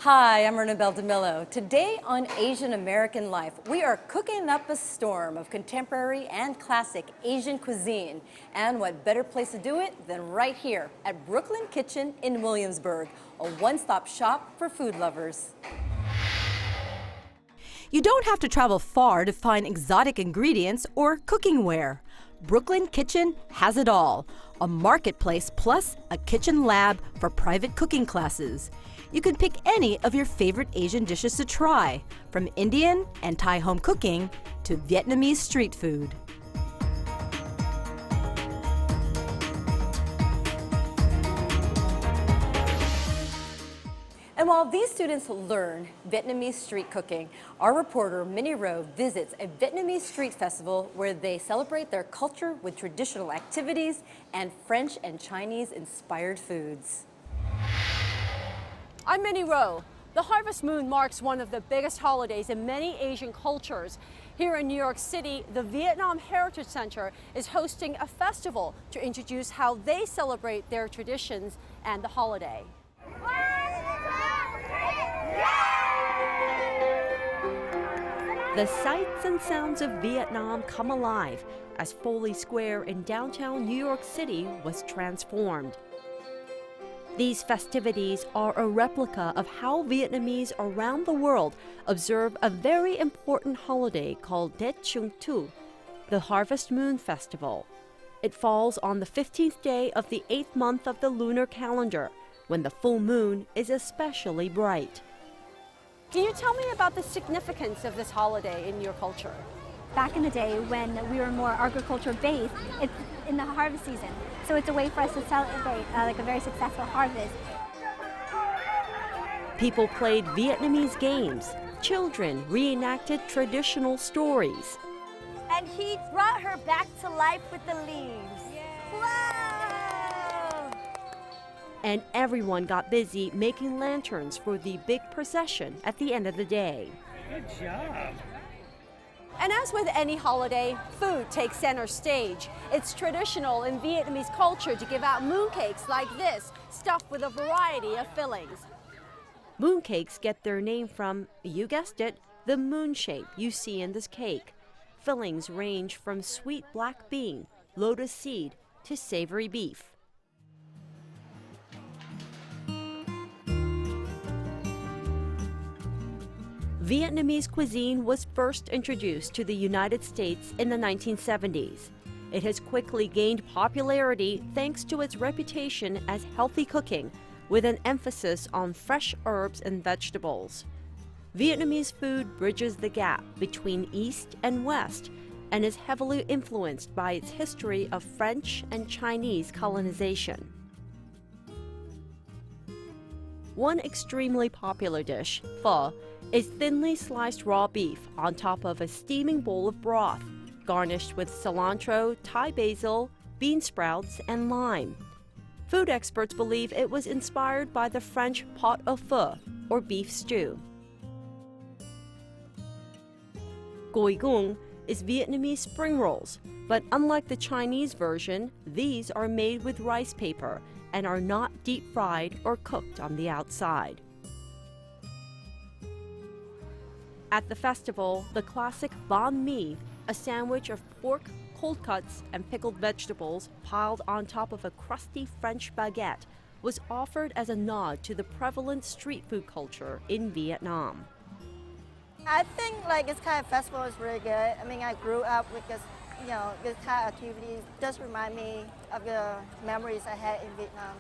Hi, I'm Ernabel Demillo. Today on Asian American Life, we are cooking up a storm of contemporary and classic Asian cuisine. And what better place to do it than right here at Brooklyn Kitchen in Williamsburg, a one-stop shop for food lovers. You don't have to travel far to find exotic ingredients or cooking ware. Brooklyn Kitchen has it all. A marketplace plus a kitchen lab for private cooking classes. You can pick any of your favorite Asian dishes to try, from Indian and Thai home cooking to Vietnamese street food. And while these students learn Vietnamese street cooking, our reporter Minnie Roh visits a Vietnamese street festival where they celebrate their culture with traditional activities and French and Chinese inspired foods. I'm Minnie Roh. The Harvest Moon marks one of the biggest holidays in many Asian cultures. Here in New York City, the Vietnam Heritage Center is hosting a festival to introduce how they celebrate their traditions and the holiday. The sights and sounds of Vietnam come alive as Foley Square in downtown New York City was transformed. These festivities are a replica of how Vietnamese around the world observe a very important holiday called Tết Trung Thu, the Harvest Moon Festival. It falls on the 15th day of the 8th month of the lunar calendar, when the full moon is especially bright. Can you tell me about the significance of this holiday in your culture? Back in the day when we were more agriculture-based, it's in the harvest season. So it's a way for us to celebrate like a very successful harvest. People played Vietnamese games. Children reenacted traditional stories. And he brought her back to life with the leaves. Yeah. Wow! And everyone got busy making lanterns for the big procession at the end of the day. Good job. And as with any holiday, food takes center stage. It's traditional in Vietnamese culture to give out mooncakes like this, stuffed with a variety of fillings. Mooncakes get their name from, you guessed it, the moon shape you see in this cake. Fillings range from sweet black bean, lotus seed, to savory beef. Vietnamese cuisine was first introduced to the United States in the 1970s. It has quickly gained popularity thanks to its reputation as healthy cooking, with an emphasis on fresh herbs and vegetables. Vietnamese food bridges the gap between East and West and is heavily influenced by its history of French and Chinese colonization. One extremely popular dish, pho, is thinly sliced raw beef on top of a steaming bowl of broth, garnished with cilantro, Thai basil, bean sprouts, and lime. Food experts believe it was inspired by the French pot au feu, or beef stew. Goi gung is Vietnamese spring rolls, but unlike the Chinese version, these are made with rice paper and are not deep fried or cooked on the outside. At the festival, the classic banh mi, a sandwich of pork, cold cuts, and pickled vegetables piled on top of a crusty French baguette, was offered as a nod to the prevalent street food culture in Vietnam. I think like this kind of festival is really good. I mean, I grew up with this, this kind of activities. Just remind me of the memories I had in Vietnam.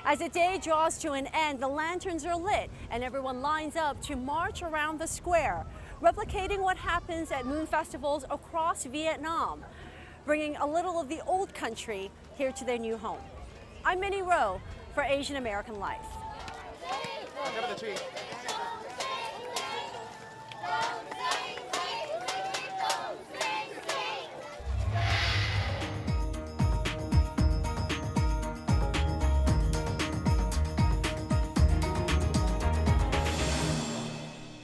As the day draws to an end, the lanterns are lit and everyone lines up to march around the square, replicating what happens at moon festivals across Vietnam, bringing a little of the old country here to their new home. I'm Minnie Roh for Asian American Life.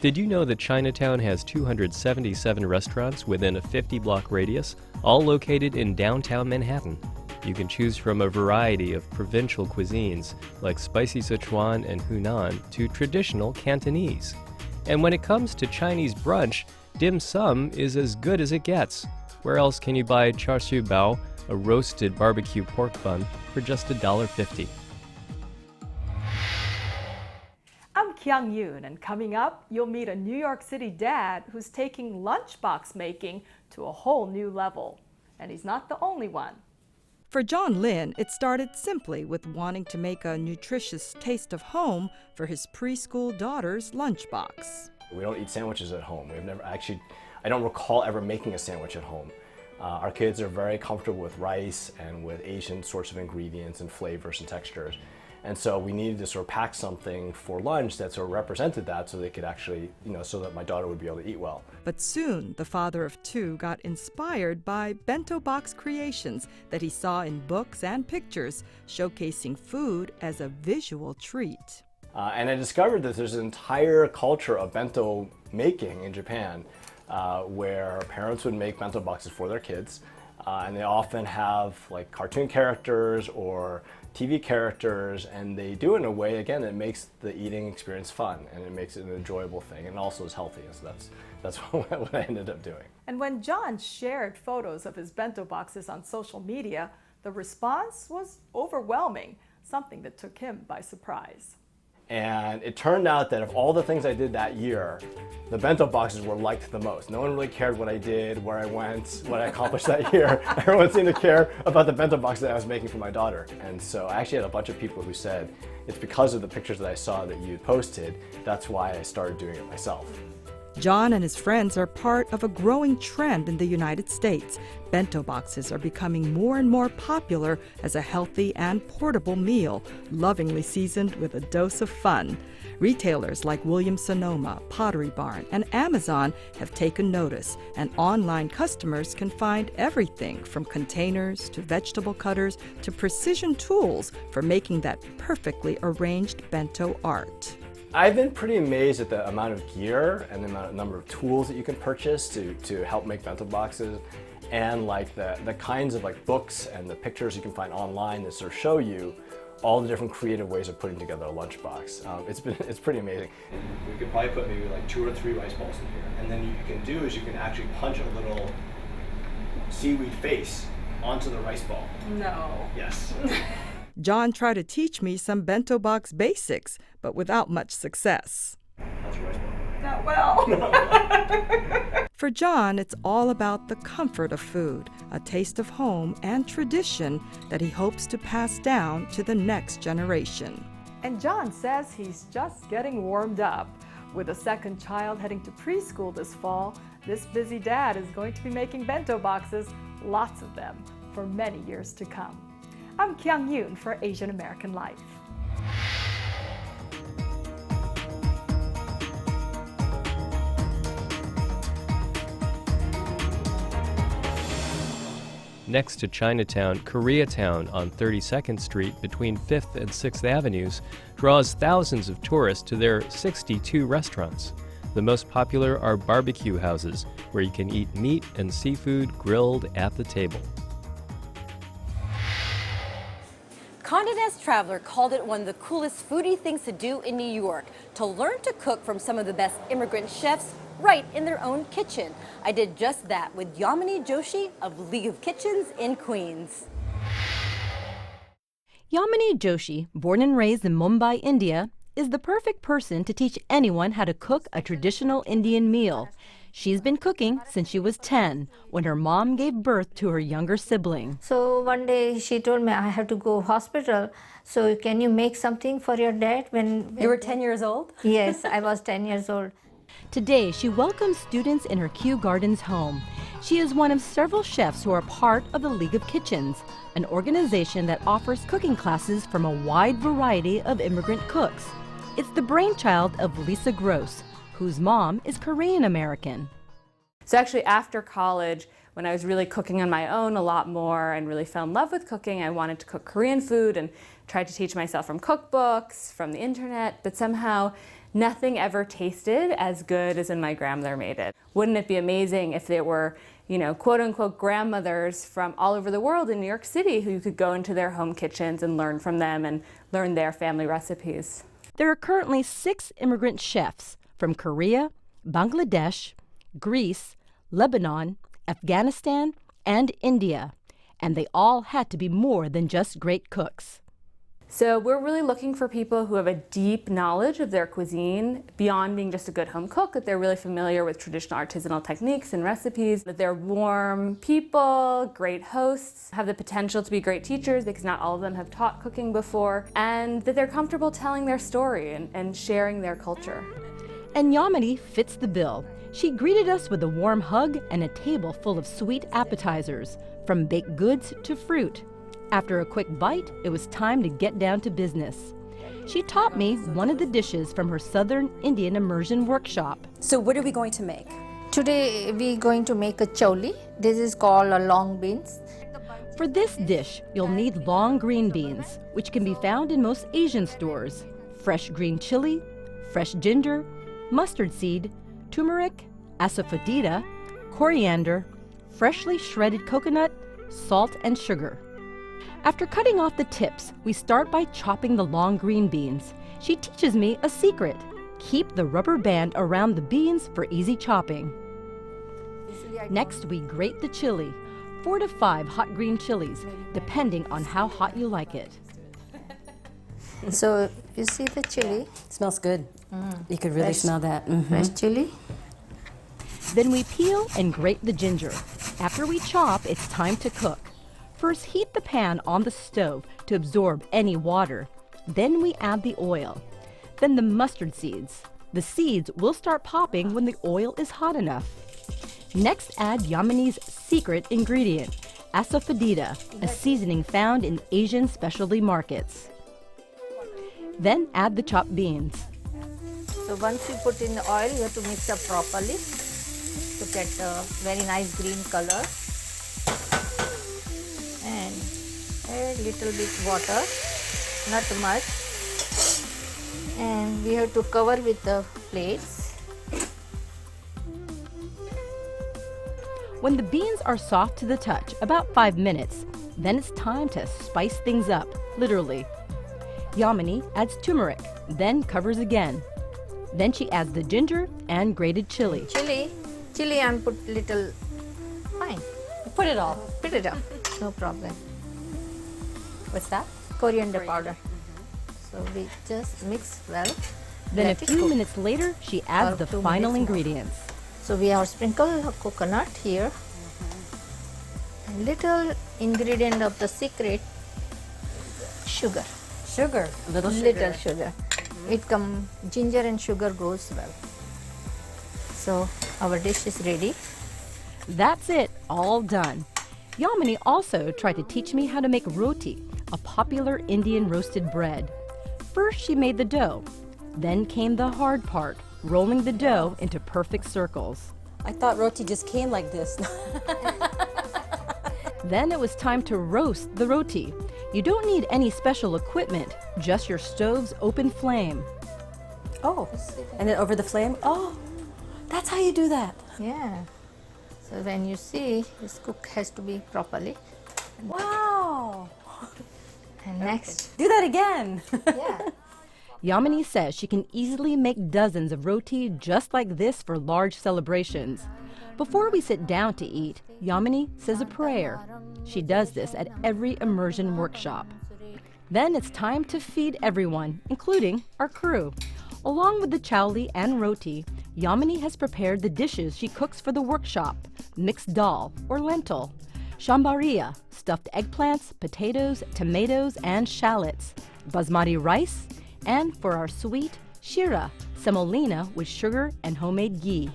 Did you know that Chinatown has 277 restaurants within a 50-block radius, all located in downtown Manhattan? You can choose from a variety of provincial cuisines, like spicy Sichuan and Hunan, to traditional Cantonese. And when it comes to Chinese brunch, dim sum is as good as it gets. Where else can you buy char siu bao, a roasted barbecue pork bun, for just $1.50? I'm Kyung Yoon, and coming up, you'll meet a New York City dad who's taking lunchbox making to a whole new level. And he's not the only one. For John Lin, it started simply with wanting to make a nutritious taste of home for his preschool daughter's lunchbox. We don't eat sandwiches at home. I don't recall ever making a sandwich at home. Our kids are very comfortable with rice and with Asian sorts of ingredients and flavors and textures. And so we needed to sort of pack something for lunch that sort of represented that so they could actually, so that my daughter would be able to eat well. But soon, the father of two got inspired by bento box creations that he saw in books and pictures, showcasing food as a visual treat. And I discovered that there's an entire culture of bento making in Japan where parents would make bento boxes for their kids. And they often have like cartoon characters or TV characters, and they do it in a way, again, that makes the eating experience fun, and it makes it an enjoyable thing, and also is healthy. So that's what I ended up doing. And when John shared photos of his bento boxes on social media, the response was overwhelming, something that took him by surprise. And it turned out that of all the things I did that year, the bento boxes were liked the most. No one really cared what I did, where I went, what I accomplished that year. Everyone seemed to care about the bento boxes that I was making for my daughter. And so I actually had a bunch of people who said, it's because of the pictures that I saw that you posted, that's why I started doing it myself. John and his friends are part of a growing trend in the United States. Bento boxes are becoming more and more popular as a healthy and portable meal, lovingly seasoned with a dose of fun. Retailers like Williams-Sonoma, Pottery Barn, and Amazon have taken notice, and online customers can find everything from containers to vegetable cutters to precision tools for making that perfectly arranged bento art. I've been pretty amazed at the amount of gear and the number of tools that you can purchase to help make bento boxes, and like the kinds of like books and the pictures you can find online that sort of show you all the different creative ways of putting together a lunchbox. It's pretty amazing. We could probably put maybe like 2 or 3 rice balls in here, and then what you can do is you can actually punch a little seaweed face onto the rice ball. No. Yes. John tried to teach me some bento box basics, but without much success. That's a rice ball. Not well. For John, it's all about the comfort of food, a taste of home and tradition that he hopes to pass down to the next generation. And John says he's just getting warmed up. With a second child heading to preschool this fall, this busy dad is going to be making bento boxes, lots of them, for many years to come. I'm Kyung Yoon for Asian American Life. Next to Chinatown, Koreatown on 32nd Street between 5th and 6th Avenues draws thousands of tourists to their 62 restaurants. The most popular are barbecue houses, where you can eat meat and seafood grilled at the table. Condé Nast Traveler called it one of the coolest foodie things to do in New York, to learn to cook from some of the best immigrant chefs right in their own kitchen. I did just that with Yamani Joshi of League of Kitchens in Queens. Yamani Joshi, born and raised in Mumbai, India, is the perfect person to teach anyone how to cook a traditional Indian meal. She's been cooking since she was 10, when her mom gave birth to her younger sibling. So one day she told me, I have to go hospital, so can you make something for your dad? When You were 10 years old? Yes, I was 10 years old. Today, she welcomes students in her Kew Gardens home. She is one of several chefs who are part of the League of Kitchens, an organization that offers cooking classes from a wide variety of immigrant cooks. It's the brainchild of Lisa Gross, whose mom is Korean American. So actually after college, when I was really cooking on my own a lot more and really fell in love with cooking, I wanted to cook Korean food and tried to teach myself from cookbooks, from the internet, but somehow nothing ever tasted as good as when my grandmother made it. Wouldn't it be amazing if there were, you know, quote unquote grandmothers from all over the world in New York City who you could go into their home kitchens and learn from them and learn their family recipes? There are currently 6 immigrant chefs from Korea, Bangladesh, Greece, Lebanon, Afghanistan, and India, and they all had to be more than just great cooks. So we're really looking for people who have a deep knowledge of their cuisine beyond being just a good home cook, that they're really familiar with traditional artisanal techniques and recipes, that they're warm people, great hosts, have the potential to be great teachers because not all of them have taught cooking before, and that they're comfortable telling their story and sharing their culture. And Yamani fits the bill. She greeted us with a warm hug and a table full of sweet appetizers, from baked goods to fruit. After a quick bite, it was time to get down to business. She taught me one of the dishes from her Southern Indian immersion workshop. So what are we going to make? Today we're going to make a choli. This is called a long beans. For this dish, you'll need long green beans, which can be found in most Asian stores, fresh green chili, fresh ginger, mustard seed, turmeric, asafoetida, coriander, freshly shredded coconut, salt, and sugar. After cutting off the tips, we start by chopping the long green beans. She teaches me a secret. Keep the rubber band around the beans for easy chopping. Next, we grate the chili, 4 to 5 hot green chilies, depending on how hot you like it. So you see the chili? Smells good. You could really smell that. Fresh chili. Then we peel and grate the ginger. After we chop, it's time to cook. First, heat the pan on the stove to absorb any water. Then we add the oil. Then the mustard seeds. The seeds will start popping when the oil is hot enough. Next, add Yamani's secret ingredient, asafoetida, a seasoning found in Asian specialty markets. Then add the chopped beans. So once you put in the oil, you have to mix up properly to get a very nice green color. And a little bit water, not much. And we have to cover with the plates. When the beans are soft to the touch, about 5 minutes, then it's time to spice things up, literally. Yamani adds turmeric, then covers again. Then she adds the ginger and grated chili. Chili and put little, fine. Put it all. Put it up, no problem. What's that? Coriander powder. So we just mix well. Then a Let it few cook. minutes later, she adds the 2 final minutes more. ingredients. So we have sprinkled coconut here. And little ingredient of the secret, sugar. Sugar. Little sugar. Little sugar. Ginger and sugar goes well. So our dish is ready. That's it, all done. Yamani also tried to teach me how to make roti, a popular Indian roasted bread. First, she made the dough. Then came the hard part, rolling the dough into perfect circles. I thought roti just came like this. Then it was time to roast the roti. You don't need any special equipment, just your stove's open flame. Oh, and then over the flame? Oh, that's how you do that. Yeah. So when you see, this cook has to be properly. Wow. And next, Do that again. yeah. Yamani says she can easily make dozens of roti just like this for large celebrations. Before we sit down to eat, Yamani says a prayer. She does this at every immersion workshop. Then it's time to feed everyone, including our crew. Along with the chowli and roti, Yamani has prepared the dishes she cooks for the workshop: mixed dal or lentil, shambaria, stuffed eggplants, potatoes, tomatoes, and shallots, basmati rice, and for our sweet, shira, semolina with sugar and homemade ghee.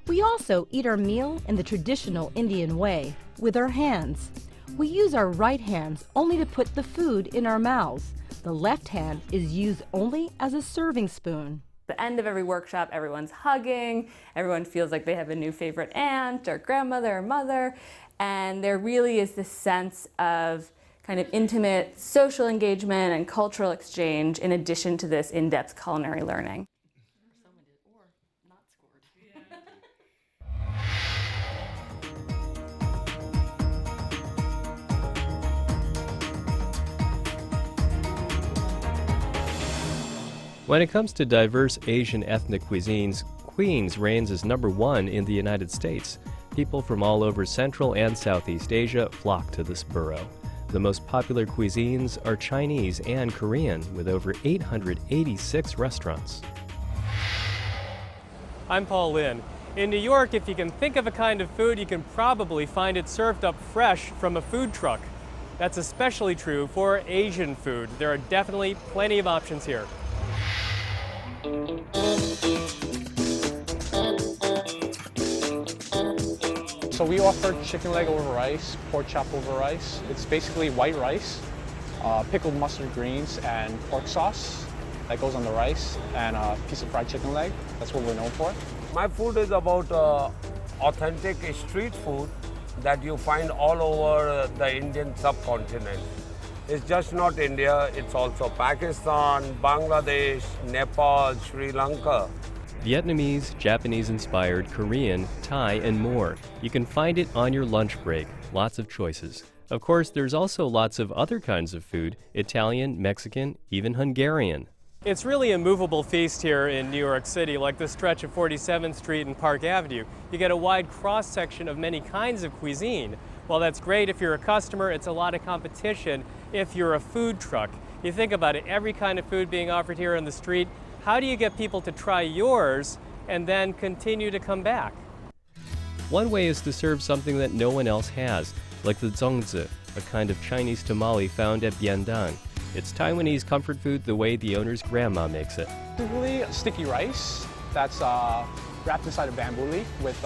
We also eat our meal in the traditional Indian way, with our hands. We use our right hands only to put the food in our mouths. The left hand is used only as a serving spoon. At the end of every workshop, everyone's hugging, everyone feels like they have a new favorite aunt or grandmother or mother, and there really is this sense of kind of intimate social engagement and cultural exchange in addition to this in-depth culinary learning. When it comes to diverse Asian ethnic cuisines, Queens reigns as #1 in the United States. People from all over Central and Southeast Asia flock to this borough. The most popular cuisines are Chinese and Korean, with over 886 restaurants. I'm Paul Lin. In New York, if you can think of a kind of food, you can probably find it served up fresh from a food truck. That's especially true for Asian food. There are definitely plenty of options here. So we offer chicken leg over rice, pork chop over rice. It's basically white rice, pickled mustard greens, and pork sauce that goes on the rice, and a piece of fried chicken leg. That's what we're known for. My food is about authentic street food that you find all over the Indian subcontinent. It's just not India, it's also Pakistan, Bangladesh, Nepal, Sri Lanka. Vietnamese, Japanese-inspired, Korean, Thai, and more. You can find it on your lunch break. Lots of choices. Of course, there's also lots of other kinds of food: Italian, Mexican, even Hungarian. It's really a movable feast here in New York City, like the stretch of 47th Street and Park Avenue. You get a wide cross-section of many kinds of cuisine. While that's great if you're a customer, it's a lot of competition if you're a food truck. You think about it, every kind of food being offered here on the street. How do you get people to try yours and then continue to come back? One way is to serve something that no one else has, like the zongzi, a kind of Chinese tamale found at Biendang. It's Taiwanese comfort food the way the owner's grandma makes it. Typically sticky rice that's wrapped inside a bamboo leaf with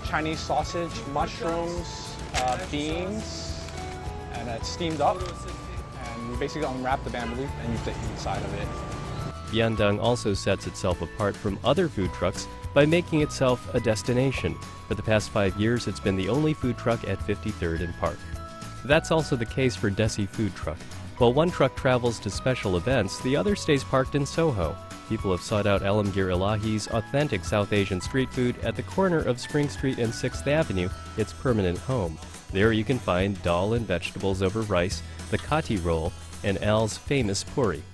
Chinese sausage, mushrooms, beans, and it's steamed up. And you basically unwrap the bamboo leaf and you eat the inside of it. Biendang also sets itself apart from other food trucks by making itself a destination. For the past 5 years, it's been the only food truck at 53rd and Park. That's also the case for Desi Food Truck. While one truck travels to special events, the other stays parked in Soho. People have sought out Alamgir Ilahi's authentic South Asian street food at the corner of Spring Street and 6th Avenue, its permanent home. There you can find dal and vegetables over rice, the kati roll, and Al's famous puri.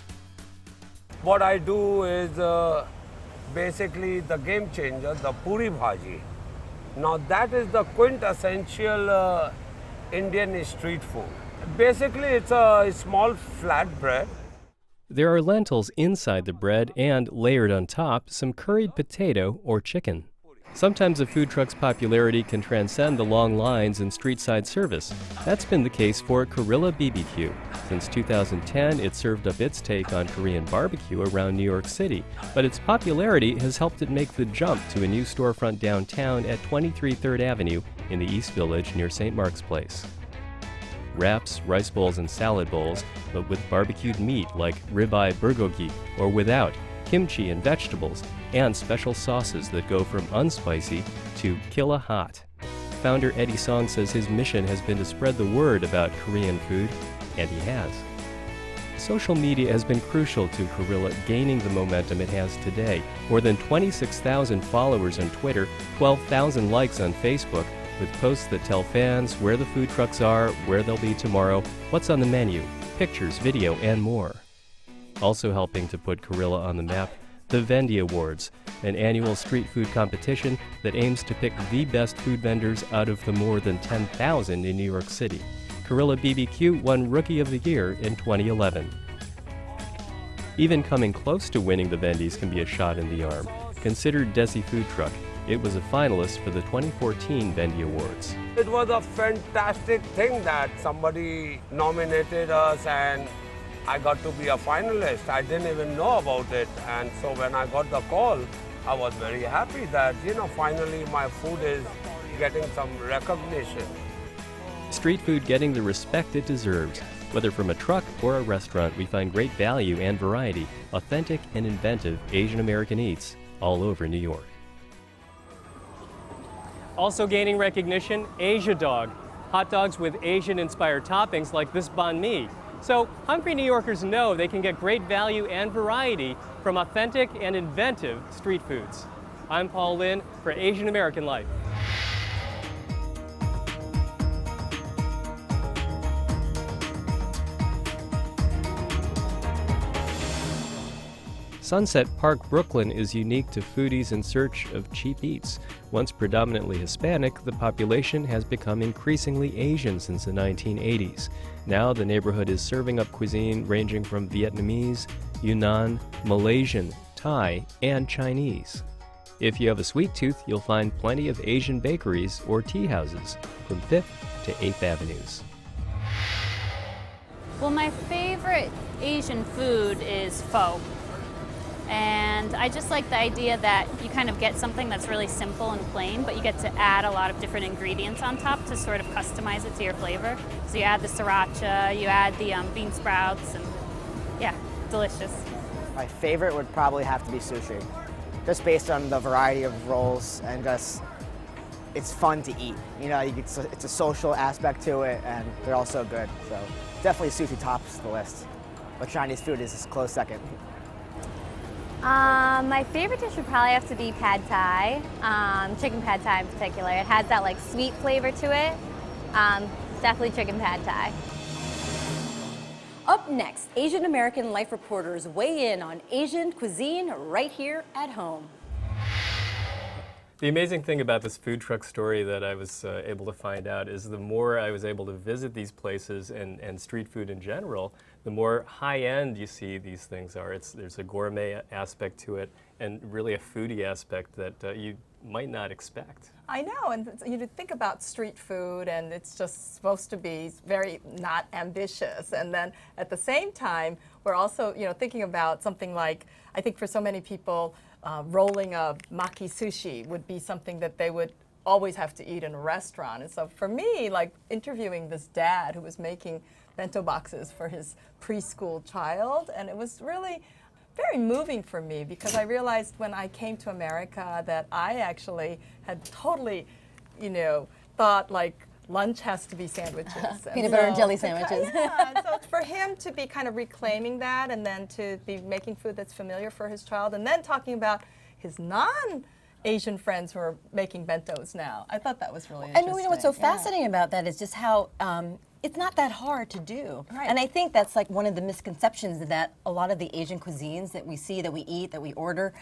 What I do is basically the game changer, the puri bhaji. Now that is the quintessential Indian street food. Basically it's a small flat bread. There are lentils inside the bread and, layered on top, some curried potato or chicken. Sometimes a food truck's popularity can transcend the long lines and street-side service. That's been the case for Gorilla BBQ. Since 2010, it served up its take on Korean barbecue around New York City, but its popularity has helped it make the jump to a new storefront downtown at 23 3rd Avenue in the East Village near St. Mark's Place. Wraps, rice bowls, and salad bowls, but with barbecued meat like ribeye bulgogi, or without, kimchi and vegetables, and special sauces that go from unspicy to killa hot. Founder Eddie Song says his mission has been to spread the word about Korean food, and he has. Social media has been crucial to Gorilla gaining the momentum it has today. More than 26,000 followers on Twitter, 12,000 likes on Facebook, with posts that tell fans where the food trucks are, where they'll be tomorrow, what's on the menu, pictures, video, and more. Also helping to put Gorilla on the map, the Vendy Awards, an annual street food competition that aims to pick the best food vendors out of the more than 10,000 in New York City. Gorilla BBQ won Rookie of the Year in 2011. Even coming close to winning the Vendys can be a shot in the arm. Consider Desi Food Truck. It was a finalist for the 2014 Vendy Awards. It was a fantastic thing that somebody nominated us and I got to be a finalist. I didn't even know about it, and so when I got the call, I was very happy that, finally my food is getting some recognition. Street food getting the respect it deserves. Whether from a truck or a restaurant, we find great value and variety, authentic and inventive Asian American eats all over New York. Also gaining recognition, Asia Dog. hot dogs with Asian-inspired toppings like this banh mi. So hungry New Yorkers know they can get great value and variety from authentic and inventive street foods. I'm Paul Lin for Asian American Life. Sunset Park, Brooklyn is unique to foodies in search of cheap eats. Once predominantly Hispanic, the population has become increasingly Asian since the 1980s. Now the neighborhood is serving up cuisine ranging from Vietnamese, Yunnan, Malaysian, Thai, and Chinese. If you have a sweet tooth, you'll find plenty of Asian bakeries or tea houses from 5th to 8th Avenues. Well, my favorite Asian food is pho. And I just like the idea that you kind of get something that's really simple and plain, but you get to add a lot of different ingredients on top to sort of customize it to your flavor. So you add the sriracha, you add the bean sprouts, and yeah, delicious. My favorite would probably have to be sushi, just based on the variety of rolls and just it's fun to eat. You know, it's a social aspect to it, and they're all so good. So definitely sushi tops the list, but Chinese food is a close second. My favorite dish would probably have to be pad thai, chicken pad thai in particular. It has that like sweet flavor to it. Definitely chicken pad thai. Up next, Asian American Life reporters weigh in on Asian cuisine right here at home. The amazing thing about this food truck story that I was able to find out is the more I was able to visit these places and street food in general, the more high-end you see these things are. There's a gourmet aspect to it and really a foodie aspect that you might not expect. I know, and you think about street food and it's just supposed to be very not ambitious, and then at the same time we're also thinking about something like, I think for so many people, rolling a maki sushi would be something that they would always have to eat in a restaurant. And so for me, like interviewing this dad who was making bento boxes for his preschool child, and it was really very moving for me because I realized when I came to America that I actually had totally, thought like lunch has to be sandwiches. Peanut butter and jelly sandwiches. So for him to be kind of reclaiming that and then to be making food that's familiar for his child and then talking about his non-Asian friends who are making bentos now. I thought that was really interesting. And what's so fascinating about that is just how it's not that hard to do. Right. And I think that's like one of the misconceptions that a lot of the Asian cuisines that we see, that we eat, that we order,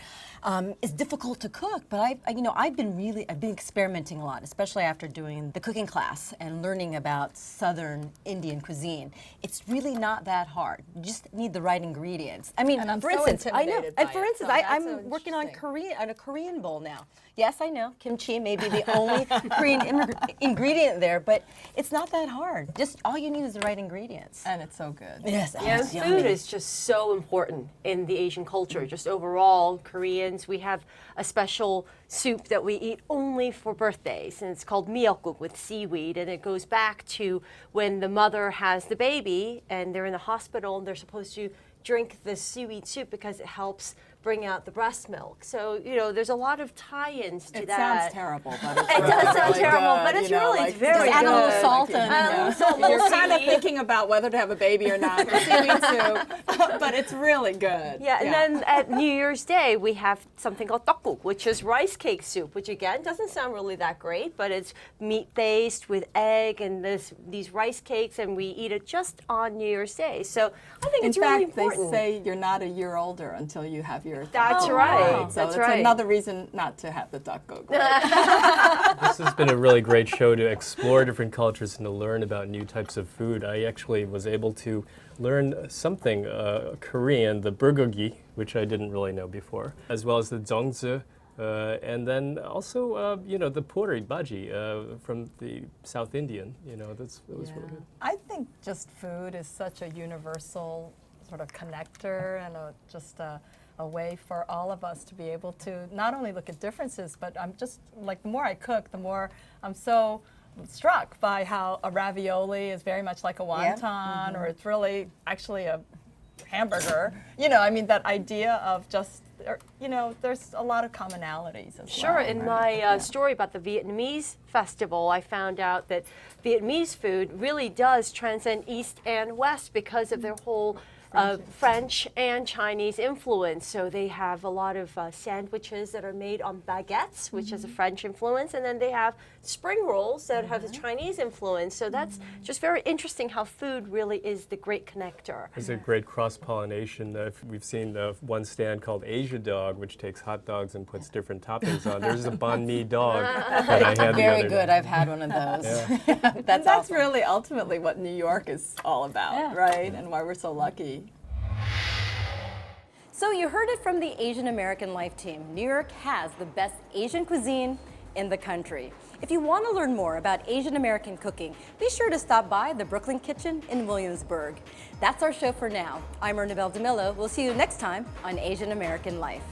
is difficult to cook. But I've been experimenting a lot, especially after doing the cooking class and learning about Southern Indian cuisine. It's really not that hard. You just need the right ingredients. I mean, and for so instance, I know. intimidated And by for it, instance, so I'm working on a Korean bowl now. Yes, I know kimchi may be the only Korean ingredient there, but it's not that hard. Just all you need is the right ingredients. And it's so good. Yes, Yeah, it's food yummy. is just so important in the Asian culture. Just overall, Koreans, we have a special soup that we eat only for birthdays, and it's called miyeokguk with seaweed, and it goes back to when the mother has the baby and they're in the hospital and they're supposed to drink the seaweed soup because it helps bring out the breast milk. So, there's a lot of tie-ins to that. It sounds terrible, but it's It does sound really terrible, good, but it's very just good. add a little salt and You're kind of thinking about whether to have a baby or not for seaweed soup, but it's really good. Yeah, and then at New Year's Day, we have something called tteokguk, which is rice cake soup, which again doesn't sound really that great, but it's meat-based with egg and these rice cakes, and we eat it just on New Year's Day. So I think it's really important. In fact, they say you're not a year older until you have your That's right. So That's it's another reason not to have the tteokguk. This has been a really great show to explore different cultures and to learn about new types of food. I actually was able to learn something Korean, the bulgogi, which I didn't really know before, as well as the jeongsu, and then also, the puri bhaji from the South Indian. That was really good. I think just food is such a universal sort of connector and just a way for all of us to be able to not only look at differences, but I'm just like the more I cook, the more I'm so struck by how a ravioli is very much like a wonton, or it's really actually a hamburger. That idea of just you know, there's a lot of commonalities as Sure, well. in my story about the Vietnamese festival, I found out that Vietnamese food really does transcend East and West because of their whole French and Chinese influence. So they have a lot of sandwiches that are made on baguettes, which is a French influence, and then they have spring rolls that have a Chinese influence. So that's just very interesting how food really is the great connector. There's a great cross-pollination. We've seen the one stand called Asia Dog, which takes hot dogs and puts different toppings on. There's a banh mi dog that I had the other Very day. good. I've had one of those. Yeah. That's awesome. Really ultimately what New York is all about, right? And why we're so lucky. So you heard it from the Asian American Life team. New York has the best Asian cuisine in the country. If you want to learn more about Asian American cooking, be sure to stop by the Brooklyn Kitchen in Williamsburg. That's our show for now. I'm Ernabel Demillo. We'll see you next time on Asian American Life.